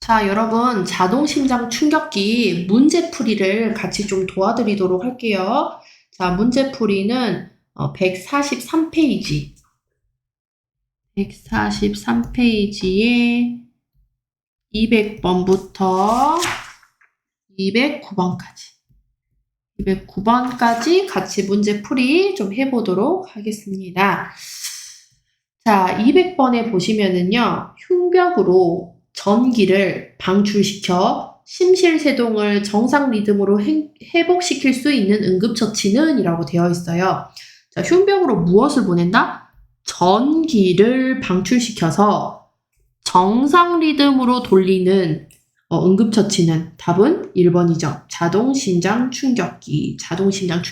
자, 여러분, 자동심장 충격기 문제풀이를 같이 좀 도와드리도록 할게요. 자, 문제풀이는 143페이지. 143페이지에 200번부터 209번까지. 209번까지 같이 문제풀이 좀 해보도록 하겠습니다. 자, 200번에 보시면은요, 흉벽으로 전기를 방출시켜 심실세동을 정상 리듬으로 회복시킬 수 있는 응급처치는 이라고 되어 있어요. 자, 흉벽으로 무엇을 보낸다? 전기를 방출시켜서 정상 리듬으로 돌리는 응급처치는 답은 1번이죠. 자동심장 충격기. 자동심장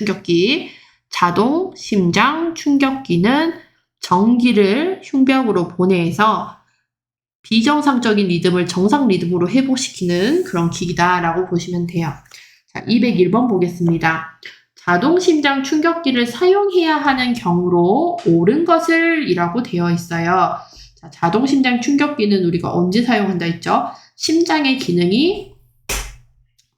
충격기는 전기를 흉벽으로 보내서 비정상적인 리듬을 정상 리듬으로 회복시키는 그런 기기다라고 보시면 돼요. 자, 201번 보겠습니다. 자동심장 충격기를 사용해야 하는 경우로 옳은 것을 이라고 되어 있어요. 자, 자동심장 충격기는 우리가 언제 사용한다 했죠? 심장의 기능이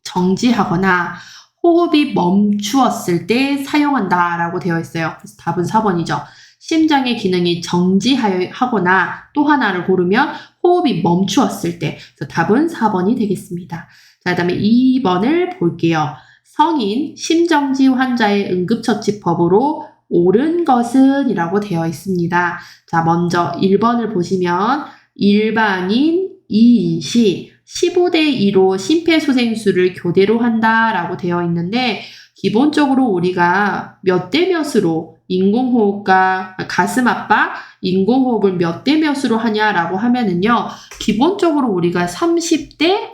정지하거나 호흡이 멈추었을 때 사용한다라고 되어 있어요. 그래서 답은 4번이죠. 심장의 기능이 정지하거나 또 하나를 고르면 호흡이 멈추었을 때. 그래서 답은 4번이 되겠습니다. 자, 그 다음에 2번을 볼게요. 성인 심정지 환자의 응급처치법으로 옳은 것은 이라고 되어 있습니다. 자, 먼저 1번을 보시면 일반인 2인 시 15대 2로 심폐소생술을 교대로 한다라고 되어 있는데 기본적으로 우리가 몇 대 몇으로 인공호흡과 가슴 압박, 인공호흡을 몇 대 몇으로 하냐라고 하면은요, 기본적으로 우리가 30대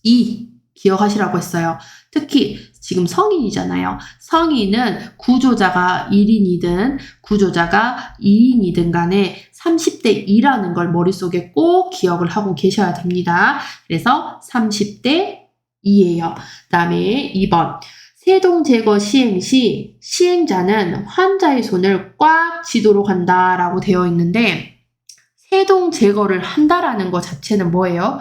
2 기억하시라고 했어요. 특히 지금 성인이잖아요. 성인은 구조자가 1인이든 구조자가 2인이든 간에 30대 2라는 걸 머릿속에 꼭 기억을 하고 계셔야 됩니다. 그래서 30대 2예요. 그 다음에 2번. 세동 제거 시행 시 시행자는 환자의 손을 꽉 쥐도록 한다라고 되어 있는데 세동 제거를 한다라는 것 자체는 뭐예요?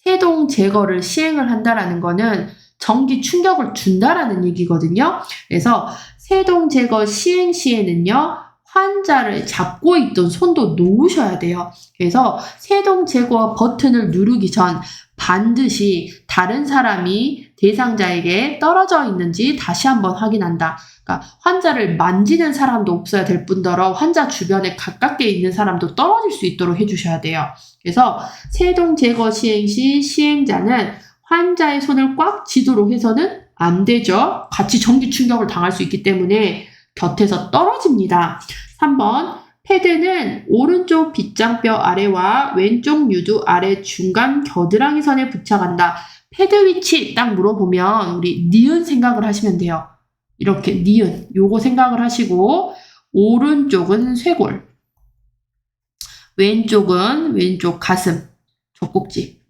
세동 제거를 시행을 한다라는 거는 전기 충격을 준다라는 얘기거든요. 그래서 세동 제거 시행 시에는요. 환자를 잡고 있던 손도 놓으셔야 돼요. 그래서 세동 제거 버튼을 누르기 전 반드시 다른 사람이 대상자에게 떨어져 있는지 다시 한번 확인한다. 그러니까 환자를 만지는 사람도 없어야 될 뿐더러 환자 주변에 가깝게 있는 사람도 떨어질 수 있도록 해주셔야 돼요. 그래서 세동 제거 시행 시 시행자는 환자의 손을 꽉 쥐도록 해서는 안 되죠. 같이 전기 충격을 당할 수 있기 때문에 곁에서 떨어집니다. 3번. 패드는 오른쪽 빗장뼈 아래와 왼쪽 유두 아래 중간 겨드랑이 선에 부착한다. 패드 위치 딱 물어보면 우리 니은 생각을 하시면 돼요. 이렇게 니은 요거 생각을 하시고 오른쪽은 쇄골, 왼쪽은 왼쪽 가슴, 젖꼭지,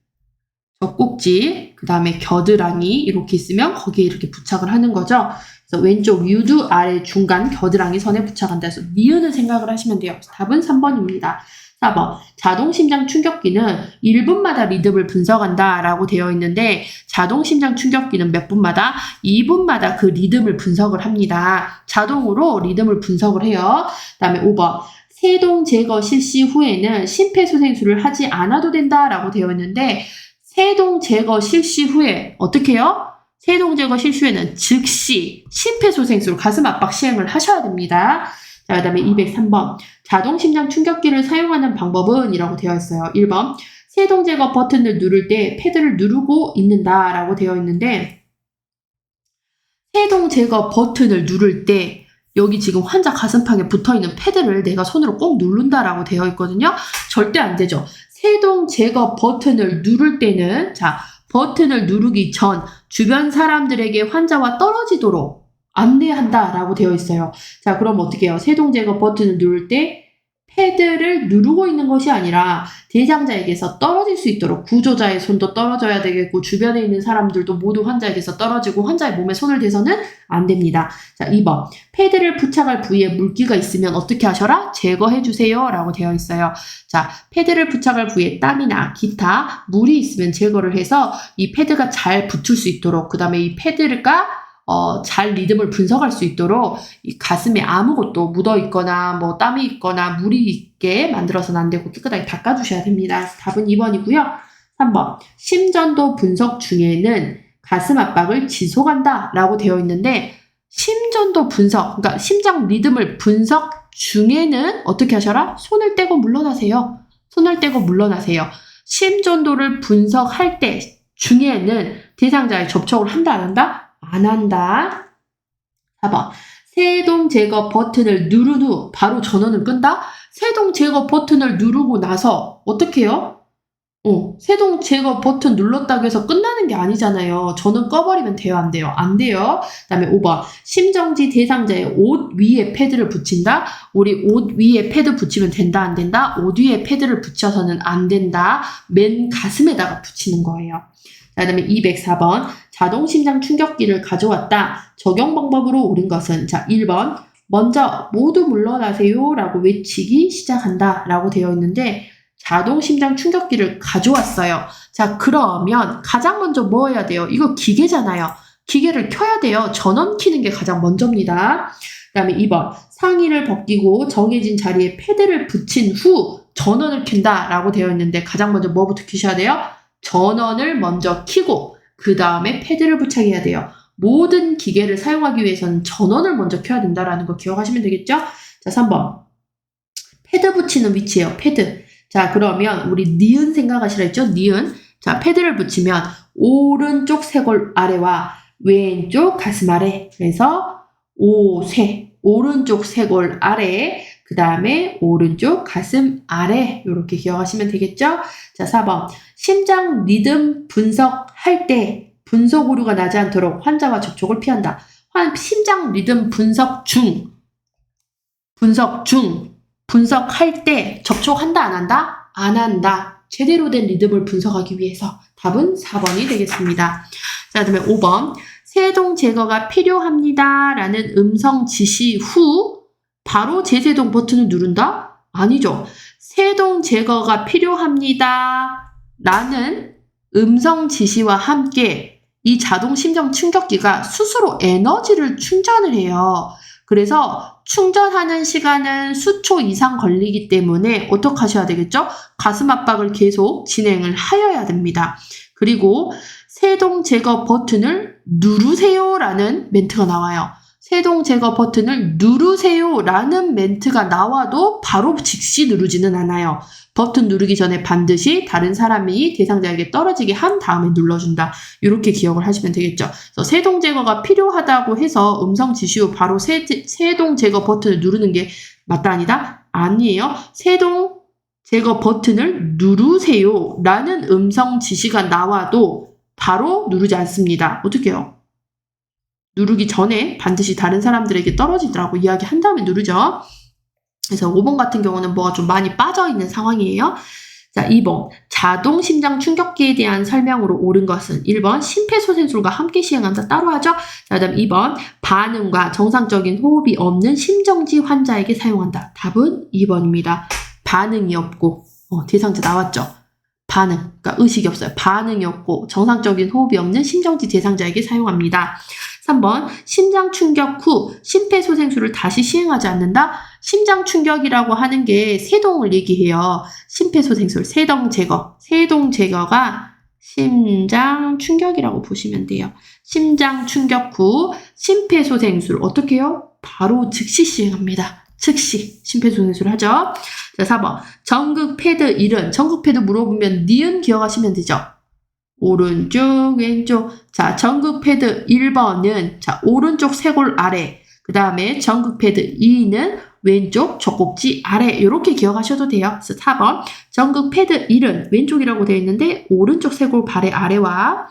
그 다음에 겨드랑이 이렇게 있으면 거기에 이렇게 부착을 하는 거죠. 그래서 왼쪽 유두 아래 중간 겨드랑이 선에 부착한다 해서 니은을 생각을 하시면 돼요. 답은 3번입니다. 4번. 자동심장 충격기는 1분마다 리듬을 분석한다 라고 되어 있는데 자동심장 충격기는 몇 분마다? 2분마다 그 리듬을 분석을 합니다. 자동으로 리듬을 분석을 해요. 그 다음에 5번. 세동 제거 실시 후에는 심폐소생술을 하지 않아도 된다 라고 되어 있는데 세동 제거 실시 후에 어떻게 해요? 세동 제거 실시 후에는 즉시 심폐소생술 가슴 압박 시행을 하셔야 됩니다. 자, 그 다음에 203번. 자동심장 충격기를 사용하는 방법은 이라고 되어 있어요. 1번. 세동 제거 버튼을 누를 때 패드를 누르고 있는다 라고 되어 있는데 세동 제거 버튼을 누를 때 여기 지금 환자 가슴팍에 붙어있는 패드를 내가 손으로 꼭 누른다라고 되어 있거든요. 절대 안 되죠. 세동 제거 버튼을 누를 때는 자 버튼을 누르기 전 주변 사람들에게 환자와 떨어지도록 안내한다라고 되어 있어요. 자 그럼 어떻게 해요? 세동 제거 버튼을 누를 때 패드를 누르고 있는 것이 아니라 대상자에게서 떨어질 수 있도록 구조자의 손도 떨어져야 되겠고 주변에 있는 사람들도 모두 환자에게서 떨어지고 환자의 몸에 손을 대서는 안 됩니다. 자, 2번. 패드를 부착할 부위에 물기가 있으면 어떻게 하셔라? 제거해 주세요 라고 되어 있어요. 자, 패드를 부착할 부위에 땀이나 기타 물이 있으면 제거를 해서 이 패드가 잘 붙을 수 있도록 그 다음에 이 패드가 잘 리듬을 분석할 수 있도록 이 가슴에 아무것도 묻어 있거나 뭐 땀이 있거나 물이 있게 만들어서는 안 되고 깨끗하게 닦아주셔야 됩니다. 답은 2번이고요. 3번. 심전도 분석 중에는 가슴 압박을 지속한다 라고 되어 있는데 심전도 분석, 그러니까 심장 리듬을 분석 중에는 어떻게 하셔라? 손을 떼고 물러나세요. 손을 떼고 물러나세요. 심전도를 분석할 때 중에는 대상자의 접촉을 한다 안 한다? 안 한다. 4번. 세동 제거 버튼을 누른 후 바로 전원을 끈다? 세동 제거 버튼을 누르고 나서 어떻게 해요? 세동 제거 버튼 눌렀다고 해서 끝나는 게 아니잖아요. 전원 꺼버리면 돼요? 안 돼요? 안 돼요. 그 다음에 5번. 심정지 대상자의 옷 위에 패드를 붙인다? 우리 옷 위에 패드 붙이면 된다? 안 된다? 옷 위에 패드를 붙여서는 안 된다. 맨 가슴에다가 붙이는 거예요. 그 다음에 204번. 자동심장 충격기를 가져왔다. 적용 방법으로 옳은 것은 자 1번. 먼저 모두 물러나세요 라고 외치기 시작한다 라고 되어 있는데 자동심장 충격기를 가져왔어요. 자 그러면 가장 먼저 뭐 해야 돼요? 이거 기계잖아요. 기계를 켜야 돼요. 전원 켜는 게 가장 먼저입니다. 그 다음에 2번. 상의를 벗기고 정해진 자리에 패드를 붙인 후 전원을 켠다 라고 되어 있는데 가장 먼저 뭐부터 켜셔야 돼요? 전원을 먼저 켜고 그 다음에 패드를 부착해야 돼요. 모든 기계를 사용하기 위해서는 전원을 먼저 켜야 된다는 거 기억하시면 되겠죠? 자, 3번. 패드 붙이는 위치예요. 패드. 자, 그러면 우리 니은 생각하시라 했죠? 니은. 자, 패드를 붙이면 오른쪽 쇄골 아래와 왼쪽 가슴 아래. 그래서 오른쪽 쇄골 아래. 그 다음에 오른쪽 가슴 아래 이렇게 기억하시면 되겠죠? 자, 4번. 심장 리듬 분석할 때 분석 오류가 나지 않도록 환자와 접촉을 피한다. 심장 리듬 분석할 때 접촉한다 안 한다? 안 한다. 제대로 된 리듬을 분석하기 위해서 답은 4번이 되겠습니다. 자, 그다음에 5번. 세동 제거가 필요합니다 라는 음성 지시 후 바로 재세동 버튼을 누른다? 아니죠. 세동 제거가 필요합니다 라는 음성 지시와 함께 이 자동 심장 충격기가 스스로 에너지를 충전을 해요. 그래서 충전하는 시간은 수초 이상 걸리기 때문에 어떻게 하셔야 되겠죠? 가슴 압박을 계속 진행을 하여야 됩니다. 그리고 세동 제거 버튼을 누르세요 라는 멘트가 나와요. 세동 제거 버튼을 누르세요 라는 멘트가 나와도 바로 즉시 누르지는 않아요. 버튼 누르기 전에 반드시 다른 사람이 대상자에게 떨어지게 한 다음에 눌러준다. 이렇게 기억을 하시면 되겠죠. 그래서 세동 제거가 필요하다고 해서 음성 지시 후 바로 세동 제거 버튼을 누르는 게 맞다 아니다? 아니에요. 세동 제거 버튼을 누르세요 라는 음성 지시가 나와도 바로 누르지 않습니다. 어떻게 해요? 누르기 전에 반드시 다른 사람들에게 떨어지더라고 이야기한 다음에 누르죠. 그래서 5번 같은 경우는 뭐가 좀 많이 빠져있는 상황이에요. 자, 2번. 자동 심장 충격기에 대한 설명으로 옳은 것은 1번. 심폐소생술과 함께 시행한다. 따로 하죠. 자, 그다음 2번. 반응과 정상적인 호흡이 없는 심정지 환자에게 사용한다. 답은 2번입니다. 반응이 없고 대상자 나왔죠. 반응, 그러니까 의식이 없어요. 반응이 없고 정상적인 호흡이 없는 심정지 대상자에게 사용합니다. 3번. 심장 충격 후 심폐소생술을 다시 시행하지 않는다. 심장 충격이라고 하는 게 세동을 얘기해요. 심폐소생술, 세동 제거가 심장 충격이라고 보시면 돼요. 심장 충격 후 심폐소생술 어떻게 해요? 바로 즉시 시행합니다. 즉시 심폐소생술을 하죠. 자, 4번. 전극 패드 1은 전극 패드 물어보면 니은 기억하시면 되죠. 오른쪽, 왼쪽. 자, 전극 패드 1번은 자, 오른쪽 쇄골 아래. 그 다음에 전극 패드 2는 왼쪽 젖꼭지 아래. 이렇게 기억하셔도 돼요. 그래서 4번. 전극 패드 1은 왼쪽이라고 되어 있는데 오른쪽 쇄골 발의 아래와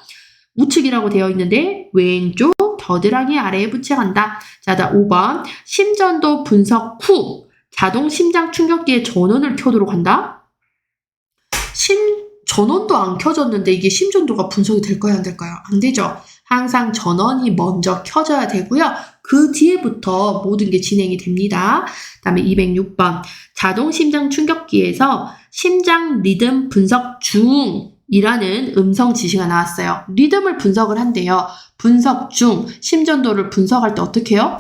우측이라고 되어 있는데 왼쪽 겨드랑이 아래에 부착한다. 자, 5번. 심전도 분석 후 자동 심장 충격기의 전원을 켜도록 한다? 전원도 안 켜졌는데 이게 심전도가 분석이 될까요? 안 될까요? 안 되죠. 항상 전원이 먼저 켜져야 되고요. 그 뒤에부터 모든 게 진행이 됩니다. 다음에 206번. 자동 심장 충격기에서 심장 리듬 분석 중이라는 음성 지시가 나왔어요. 리듬을 분석을 한대요. 분석 중, 심전도를 분석할 때 어떻게 해요?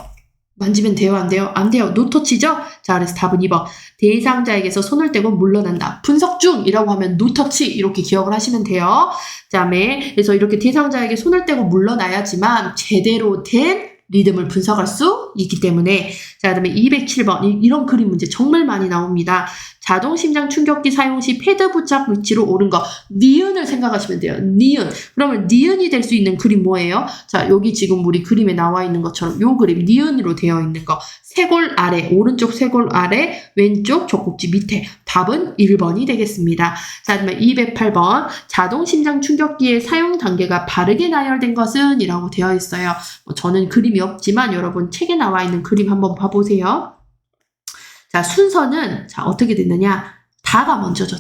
만지면 돼요? 안 돼요? 안 돼요. 노터치죠? 자, 그래서 답은 2번. 대상자에게서 손을 떼고 물러난다. 분석 중이라고 하면 노터치 이렇게 기억을 하시면 돼요. 그 다음에 그래서 이렇게 대상자에게 손을 떼고 물러나야지만 제대로 된 리듬을 분석할 수 있기 때문에 자, 그다음에 207번 이런 그림 문제 정말 많이 나옵니다. 자동 심장 충격기 사용 시 패드 부착 위치로 옳은 거 니은을 생각하시면 돼요. 니은. 그러면 니은이 될 수 있는 그림 뭐예요? 자, 여기 지금 우리 그림에 나와 있는 것처럼 요 그림 니은으로 되어 있는 거. 쇄골 아래, 오른쪽 쇄골 아래, 왼쪽 젖꼭지 밑에. 답은 1번이 되겠습니다. 자, 그러면 208번 자동 심장 충격기의 사용 단계가 바르게 나열된 것은? 이라고 되어 있어요. 저는 그림이 없지만 여러분 책에 나와 있는 그림 한번 봐보세요. 자, 순서는 자 어떻게 됐느냐? 다가 먼저죠.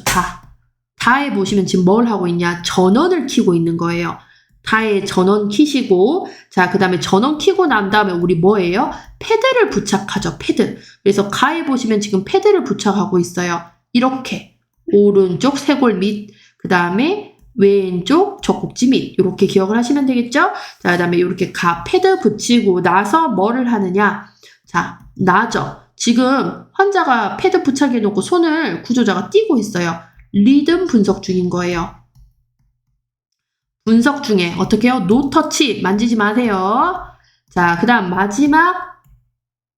다에 보시면 지금 뭘 하고 있냐? 전원을 켜고 있는 거예요. 다에 전원 켜시고 자, 그 다음에 전원 켜고 난 다음에 우리 뭐예요? 패드를 부착하죠. 패드. 그래서 가에 보시면 지금 패드를 부착하고 있어요. 이렇게 오른쪽 쇄골 밑, 그 다음에 왼쪽 젖꼭지 밑 이렇게 기억을 하시면 되겠죠? 자, 그 다음에 이렇게 패드 붙이고 나서 뭐를 하느냐? 자, 나죠. 지금 환자가 패드 부착해 놓고 손을 구조자가 띄고 있어요. 리듬 분석 중인 거예요. 분석 중에 어떻게 해요? 노터치 만지지 마세요. 자, 그 다음 마지막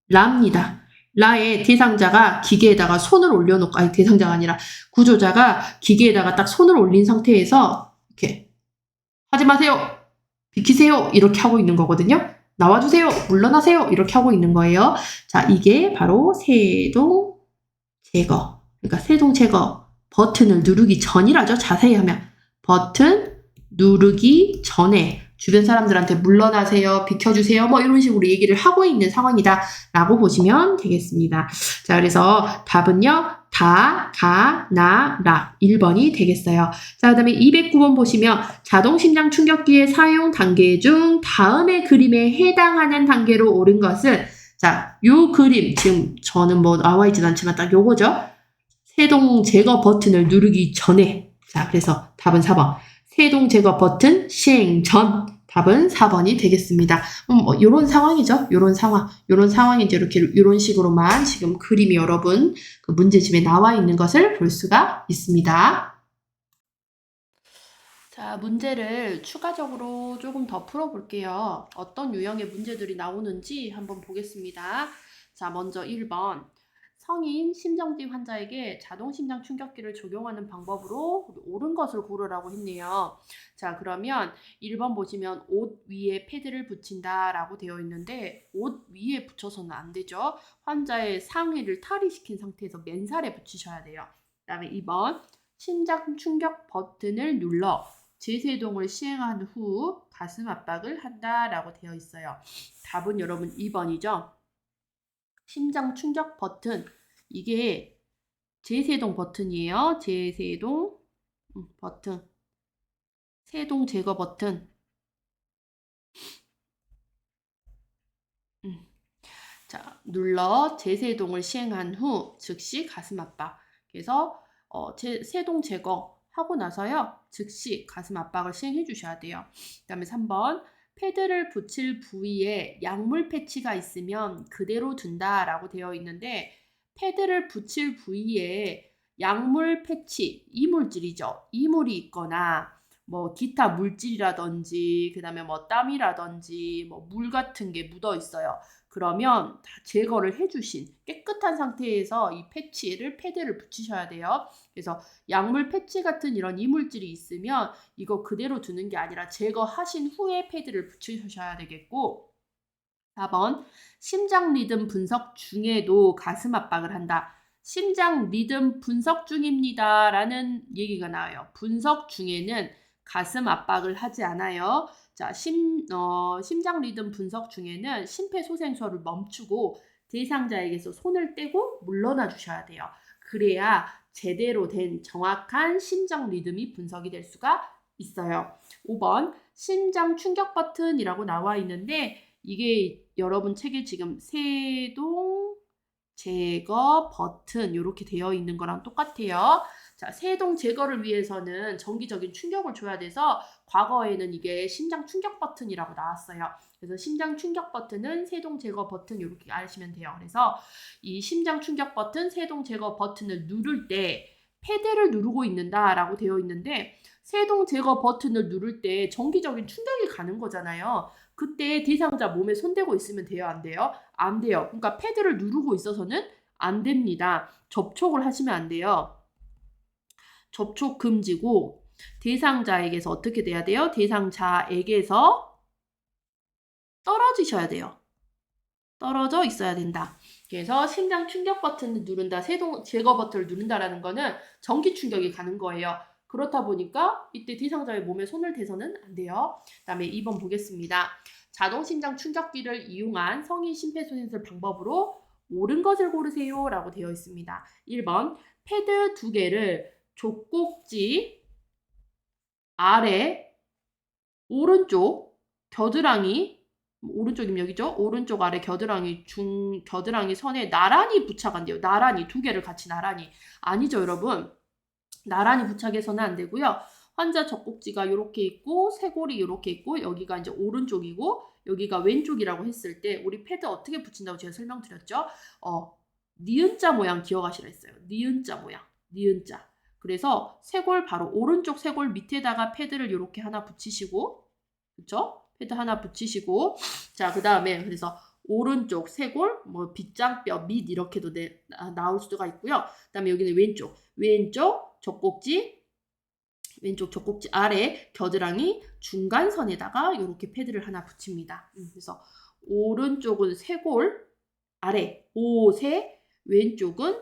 라입니다. 라에 대상자가 기계에다가 손을 올려놓고 아니 대상자가 아니라 구조자가 기계에다가 딱 손을 올린 상태에서 이렇게 하지 마세요. 비키세요. 이렇게 하고 있는 거거든요. 나와주세요. 물러나세요. 이렇게 하고 있는 거예요. 자, 이게 바로 세동 제거. 그러니까 세동 제거 버튼을 누르기 전이라죠. 자세히 하면. 버튼 누르기 전에 주변 사람들한테 물러나세요. 비켜주세요. 뭐 이런 식으로 얘기를 하고 있는 상황이다. 라고 보시면 되겠습니다. 자, 그래서 답은요. 다, 가, 나, 라 1번이 되겠어요. 자, 그 다음에 209번 보시면 자동심장 충격기의 사용 단계 중 다음의 그림에 해당하는 단계로 옳은 것은 자, 요 그림 지금 저는 뭐 나와 있진 않지만 딱 요거죠. 세동 제거 버튼을 누르기 전에 자, 그래서 답은 4번. 세동 제거 버튼 시행 전 답은 4번이 되겠습니다. 요런 상황이죠. 요런 상황이 이제 이렇게 요런 식으로만 지금 그림이 여러분 그 문제집에 나와 있는 것을 볼 수가 있습니다. 자, 문제를 추가적으로 조금 더 풀어볼게요. 어떤 유형의 문제들이 나오는지 한번 보겠습니다. 자, 먼저 1번. 성인 심정지 환자에게 자동 심장 충격기를 적용하는 방법으로 옳은 것을 고르라고 했네요. 자, 그러면 1번 보시면 옷 위에 패드를 붙인다라고 되어 있는데 옷 위에 붙여서는 안 되죠. 환자의 상의를 탈의시킨 상태에서 맨살에 붙이셔야 돼요. 그 다음에 2번 심장 충격 버튼을 눌러 제세동을 시행한 후 가슴 압박을 한다라고 되어 있어요. 답은 여러분 2번이죠. 심장 충격 버튼 이게 제세동 버튼이에요. 제세동 버튼 세동 제거 버튼 자, 눌러 제세동을 시행한 후 즉시 가슴 압박 그래서 세동 제거 하고 나서요 즉시 가슴 압박을 시행해 주셔야 돼요. 그 다음에 3번 패드를 붙일 부위에 약물 패치가 있으면 그대로 둔다라고 되어 있는데 패드를 붙일 부위에 약물 패치, 이물질이죠. 이물이 있거나 뭐 기타 물질이라든지 그다음에 뭐 땀이라든지 뭐 물 같은 게 묻어 있어요. 그러면 다 제거를 해주신 깨끗한 상태에서 이 패드를 붙이셔야 돼요. 그래서 약물 패치 같은 이런 이물질이 있으면 이거 그대로 두는 게 아니라 제거하신 후에 패드를 붙이셔야 되겠고 4번 심장 리듬 분석 중에도 가슴 압박을 한다. 심장 리듬 분석 중입니다. 라는 얘기가 나와요. 분석 중에는 가슴 압박을 하지 않아요. 자, 심장 리듬 분석 중에는 심폐소생술을 멈추고 대상자에게서 손을 떼고 물러나 주셔야 돼요. 그래야 제대로 된 정확한 심장 리듬이 분석이 될 수가 있어요. 5번 심장 충격 버튼이라고 나와 있는데 이게 여러분 책에 지금 세동 제거 버튼 이렇게 되어 있는 거랑 똑같아요. 자, 세동 제거를 위해서는 정기적인 충격을 줘야 돼서 과거에는 이게 심장 충격 버튼이라고 나왔어요. 그래서 심장 충격 버튼은 세동 제거 버튼 이렇게 아시면 돼요. 그래서 이 심장 충격 버튼, 세동 제거 버튼을 누를 때 패드를 누르고 있는다라고 되어 있는데 세동 제거 버튼을 누를 때 정기적인 충격이 가는 거잖아요. 그때 대상자 몸에 손대고 있으면 돼요? 안 돼요? 안 돼요. 그러니까 패드를 누르고 있어서는 안 됩니다. 접촉을 하시면 안 돼요. 접촉 금지고 대상자에게서 어떻게 돼야 돼요? 대상자에게서 떨어지셔야 돼요. 떨어져 있어야 된다. 그래서 심장 충격 버튼을 누른다, 세동 제거 버튼을 누른다라는 거는 전기 충격이 가는 거예요. 그렇다 보니까 이때 대상자의 몸에 손을 대서는 안 돼요. 그다음에 2번 보겠습니다. 자동 심장 충격기를 이용한 성인 심폐소생술 방법으로 옳은 것을 고르세요 라고 되어 있습니다. 1번 패드 2개를 족꼭지 아래 오른쪽 겨드랑이 오른쪽이면 여기죠. 오른쪽 아래 겨드랑이 겨드랑이 선에 나란히 부착한대요. 나란히 2개를 같이 나란히. 아니죠 여러분. 나란히 부착해서는 안 되고요. 환자 젖꼭지가 이렇게 있고 쇄골이 이렇게 있고 여기가 이제 오른쪽이고 여기가 왼쪽이라고 했을 때 우리 패드 어떻게 붙인다고 제가 설명드렸죠? 니은자 모양 기억하시라 했어요. 니은자 모양. 니은자. 그래서 쇄골 바로 오른쪽 쇄골 밑에다가 패드를 이렇게 하나 붙이시고 그렇죠? 패드 하나 붙이시고 자 그다음에 그래서 오른쪽 쇄골 뭐 빗장뼈 밑 이렇게도 나올 수가 있고요. 그다음에 여기는 왼쪽 젖꼭지 아래 겨드랑이 중간선에다가 이렇게 패드를 하나 붙입니다. 그래서 오른쪽은 쇄골 아래 오세 왼쪽은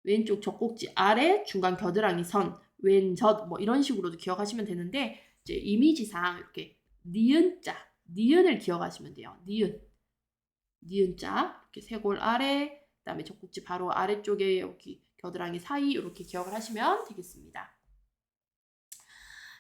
왼쪽 젖꼭지 아래 중간 겨드랑이 선 왼젖 뭐 이런 식으로도 기억하시면 되는데 이제 이미지상 이렇게 니은을 기억하시면 돼요. 니은자 이렇게 쇄골 아래 그다음에 젖꼭지 바로 아래쪽에 여기 겨드랑이 사이 이렇게 기억을 하시면 되겠습니다.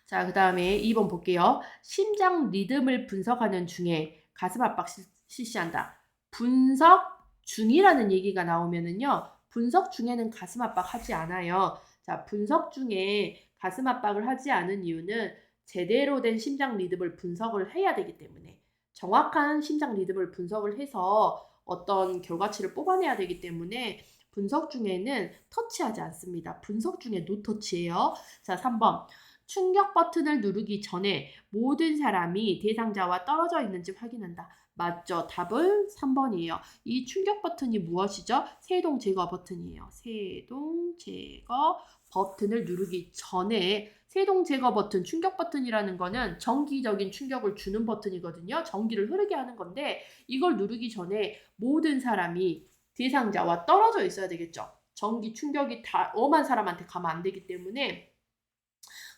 자, 그 다음에 2번 볼게요. 심장 리듬을 분석하는 중에 가슴 압박 실시한다. 분석 중이라는 얘기가 나오면은요. 분석 중에는 가슴 압박 하지 않아요. 자, 분석 중에 가슴 압박을 하지 않은 이유는 제대로 된 심장 리듬을 분석을 해야 되기 때문에 정확한 심장 리듬을 분석을 해서 어떤 결과치를 뽑아내야 되기 때문에 분석 중에는 터치하지 않습니다. 분석 중에 노터치예요. 자, 3번. 충격 버튼을 누르기 전에 모든 사람이 대상자와 떨어져 있는지 확인한다. 맞죠? 답은 3번이에요. 이 충격 버튼이 무엇이죠? 세동 제거 버튼이에요. 세동 제거 버튼을 누르기 전에 세동 제거 버튼, 충격 버튼이라는 거는 정기적인 충격을 주는 버튼이거든요. 전기를 흐르게 하는 건데 이걸 누르기 전에 모든 사람이 대상자와 떨어져 있어야 되겠죠. 전기 충격이 다 엄한 사람한테 가면 안 되기 때문에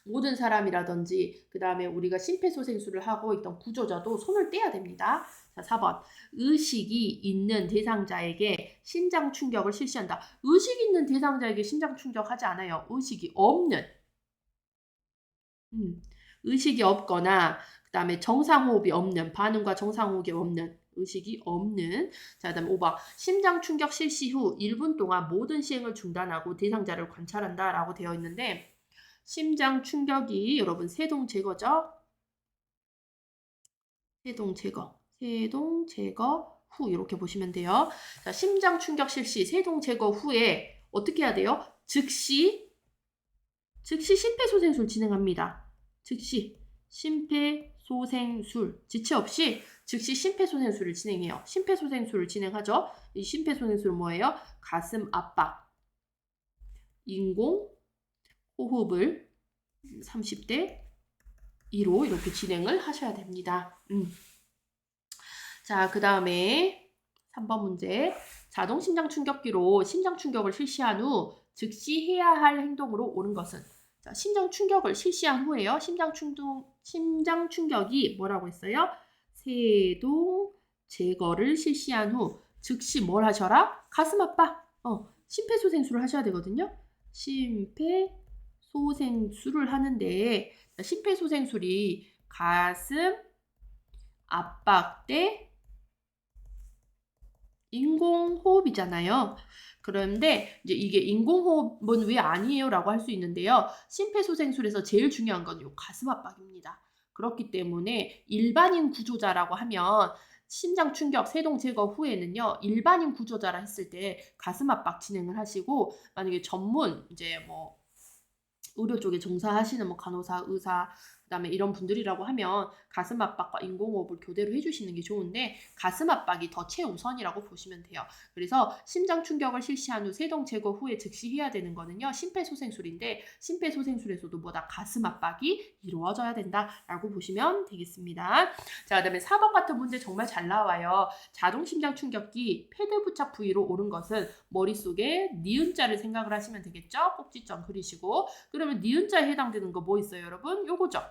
모든 사람이라든지 그 다음에 우리가 심폐소생술을 하고 있던 구조자도 손을 떼야 됩니다. 자, 4번. 의식이 있는 대상자에게 심장 충격을 실시한다. 의식 있는 대상자에게 심장 충격하지 않아요. 의식이 없는. 의식이 없거나 그 다음에 정상호흡이 없는 반응과 정상호흡이 없는 의식이 없는. 자, 그 다음에 5번. 심장 충격 실시 후 1분 동안 모든 시행을 중단하고 대상자를 관찰한다 라고 되어 있는데 심장 충격이 여러분 세동 제거죠. 세동 제거 후 이렇게 보시면 돼요. 자, 심장 충격 실시 세동 제거 후에 어떻게 해야 돼요? 즉시 심폐소생술 진행합니다. 즉시 심폐소생술 지체 없이 즉시 심폐소생술을 진행해요. 심폐소생술을 진행하죠. 이 심폐소생술은 뭐예요? 가슴 압박, 인공 호흡을 30대 2로 이렇게 진행을 하셔야 됩니다. 자, 그 다음에 3번 문제. 자동 심장 충격기로 심장 충격을 실시한 후 즉시 해야 할 행동으로 옳은 것은? 자, 심장 충격을 실시한 후에요. 심장 충격이 뭐라고 했어요? 세동 제거를 실시한 후 즉시 뭘 하셔라? 가슴 아파. 심폐소생술을 하셔야 되거든요. 심폐소생술을 하는데 심폐소생술이 가슴 압박 때 인공호흡이잖아요. 그런데 이제 이게 인공호흡은 왜 아니에요? 라고 할 수 있는데요. 심폐소생술에서 제일 중요한 건 요 가슴 압박입니다. 그렇기 때문에 일반인 구조자라고 하면 심장 충격 세동 제거 후에는요. 일반인 구조자라 했을 때 가슴 압박 진행을 하시고 만약에 전문 이제 뭐 의료 쪽에 종사하시는 뭐 간호사, 의사, 그다음에 이런 분들이라고 하면 가슴 압박과 인공호흡을 교대로 해주시는 게 좋은데 가슴 압박이 더 최우선이라고 보시면 돼요. 그래서 심장 충격을 실시한 후 세동 제거 후에 즉시 해야 되는 거는요. 심폐소생술인데 심폐소생술에서도 뭐다 가슴 압박이 이루어져야 된다라고 보시면 되겠습니다. 자, 그다음에 4번 같은 문제 정말 잘 나와요. 자동 심장 충격기 패드 부착 부위로 오른 것은 머릿속에 니은자를 생각을 하시면 되겠죠? 꼭지점 그리시고 그러면 니은자에 해당되는 거 뭐 있어요, 여러분? 요거죠.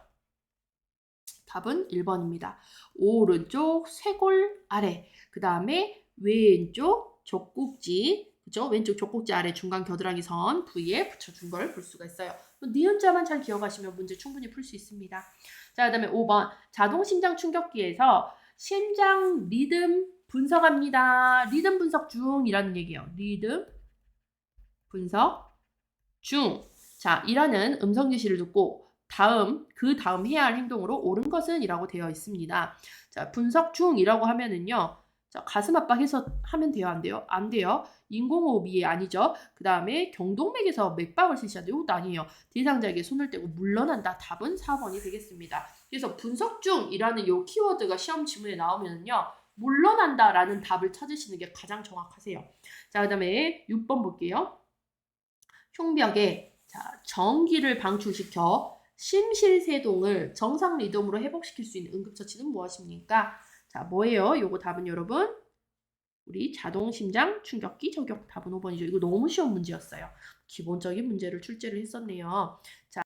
답은 1번입니다. 오른쪽 쇄골 아래, 그 다음에 왼쪽 젖꼭지, 그죠? 왼쪽 젖꼭지 아래 중간 겨드랑이 선 부위에 붙여준 걸 볼 수가 있어요. 니은자만 잘 기억하시면 문제 충분히 풀 수 있습니다. 자, 그 다음에 5번 자동 심장 충격기에서 심장 리듬 분석합니다. 리듬 분석 중이라는 얘기예요. 리듬 분석 중. 자, 이라는 음성 지시를 듣고 그 다음 해야 할 행동으로 옳은 것은 이라고 되어 있습니다. 자, 분석 중이라고 하면은요. 자, 가슴 압박해서 하면 돼요? 안 돼요? 안 돼요. 인공호흡이 아니죠. 그 다음에 경동맥에서 맥박을 실시한다. 이것도 아니에요. 대상자에게 손을 떼고 물러난다. 답은 4번이 되겠습니다. 그래서 분석 중이라는 요 키워드가 시험 지문에 나오면은요. 물러난다라는 답을 찾으시는 게 가장 정확하세요. 자, 그 다음에 6번 볼게요. 흉벽에 전기를 방출시켜 심실세동을 정상 리듬으로 회복시킬 수 있는 응급처치는 무엇입니까? 자, 뭐예요? 요거 답은 여러분 우리 자동심장 충격기 적용 답은 5번이죠. 이거 너무 쉬운 문제였어요. 기본적인 문제를 출제를 했었네요. 자,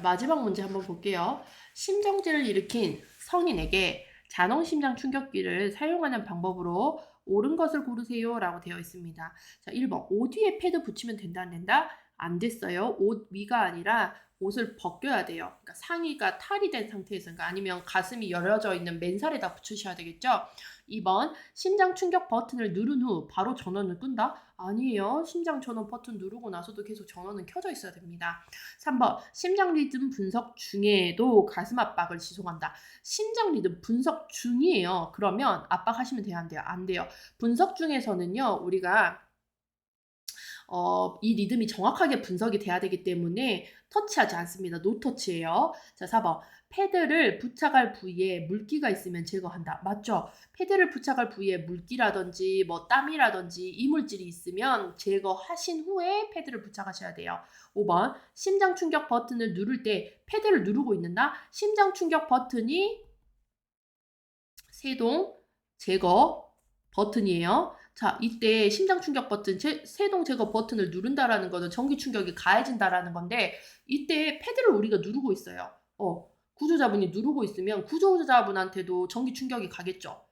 마지막 문제 한번 볼게요. 심정지를 일으킨 성인에게 자동심장 충격기를 사용하는 방법으로 옳은 것을 고르세요 라고 되어 있습니다. 자, 1번 옷 위에 패드 붙이면 된다 안 된다? 안 됐어요. 옷 위가 아니라 옷을 벗겨야 돼요. 그러니까 상의가 탈이 된 상태에서 그러니까 아니면 가슴이 열려져 있는 맨살에다 붙이셔야 되겠죠. 2번 심장 충격 버튼을 누른 후 바로 전원을 끈다? 아니에요. 심장 전원 버튼 누르고 나서도 계속 전원은 켜져 있어야 됩니다. 3번 심장 리듬 분석 중에도 가슴 압박을 지속한다. 심장 리듬 분석 중이에요. 그러면 압박하시면 돼요? 안 돼요? 안 돼요. 분석 중에서는요. 우리가 이 리듬이 정확하게 분석이 돼야 되기 때문에 터치하지 않습니다. 노터치예요. 자, 4번. 패드를 부착할 부위에 물기가 있으면 제거한다. 맞죠? 패드를 부착할 부위에 물기라든지 뭐 땀이라든지 이물질이 있으면 제거하신 후에 패드를 부착하셔야 돼요. 5번. 심장 충격 버튼을 누를 때 패드를 누르고 있는다. 심장 충격 버튼이 세동 제거 버튼이에요. 자, 이때 심장 충격 버튼, 세동 제거 버튼을 누른다라는 거는 전기 충격이 가해진다라는 건데 이때 패드를 우리가 누르고 있어요. 구조자분이 누르고 있으면 구조자분한테도 전기 충격이 가겠죠.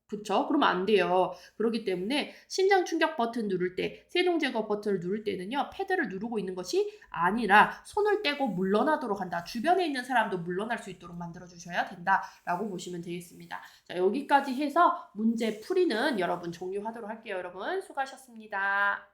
그쵸? 그러면 안 돼요. 그렇기 때문에 심장 충격 버튼 누를 때, 세동 제거 버튼을 누를 때는요, 패드를 누르고 있는 것이 아니라 손을 떼고 물러나도록 한다. 주변에 있는 사람도 물러날 수 있도록 만들어주셔야 된다라고 보시면 되겠습니다. 자, 여기까지 해서 문제 풀이는 여러분 종료하도록 할게요. 여러분 수고하셨습니다.